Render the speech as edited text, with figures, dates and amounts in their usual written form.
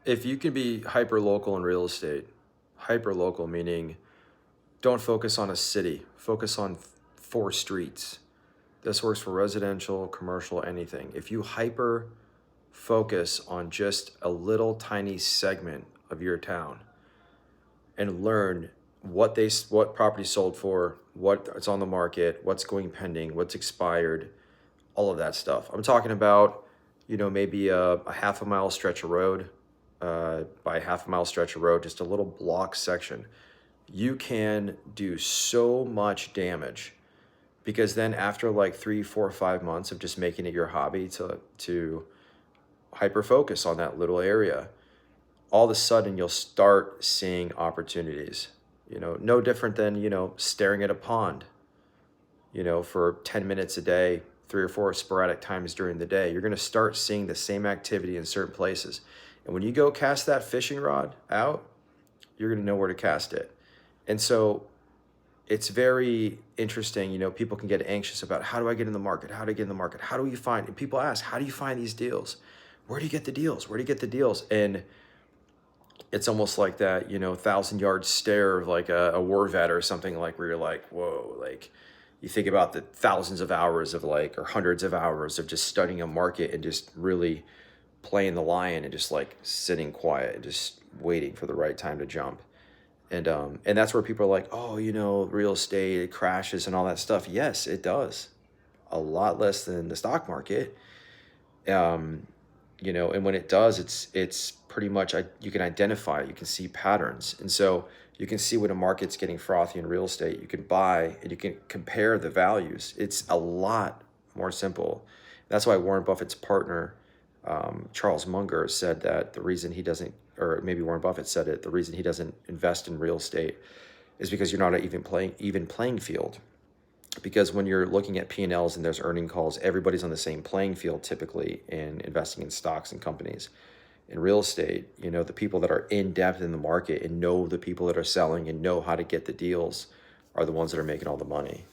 if you can be hyper local in real estate, hyper local meaning don't focus on a city, focus on four streets. This works for residential, commercial, anything. If you hyper focus on just a little tiny segment of your town and learn what property sold for, what's on the market, what's going pending, what's expired, all of that stuff. I'm talking about, maybe a half a mile stretch of road, by half a mile stretch of road, just a little block section. You can do so much damage because then after like 3, 4, 5 months of just making it your hobby to hyper focus on that little area, all of a sudden you'll start seeing opportunities. No different than, staring at a pond, for 10 minutes a day, 3 or 4 sporadic times during the day. You're going to start seeing the same activity in certain places. And when you go cast that fishing rod out, you're going to know where to cast it. And so it's very interesting. People can get anxious about, how do I get in the market? How do I get in the market? How do you find, and people ask, how do you find these deals? Where do you get the deals? Where do you get the deals? And it's almost like that, 1,000-yard stare of like a war vet or something, like where you're like, whoa, like you think about the thousands of hours of like, or hundreds of hours of just studying a market and just really playing the lion and just like sitting quiet and just waiting for the right time to jump. And that's where people are like, oh, real estate, it crashes and all that stuff. Yes, it does. A lot less than the stock market. And when it does, it's pretty much, you can identify, you can see patterns. And so you can see when a market's getting frothy in real estate, you can buy and you can compare the values. It's a lot more simple. That's why Warren Buffett's partner, Charles Munger, said that the reason he doesn't, or maybe Warren Buffett said it, the reason he doesn't invest in real estate is because you're not an even playing field. Because when you're looking at P&Ls and there's earning calls, everybody's on the same playing field typically in investing in stocks and companies. In real estate, the people that are in depth in the market and know the people that are selling and know how to get the deals are the ones that are making all the money.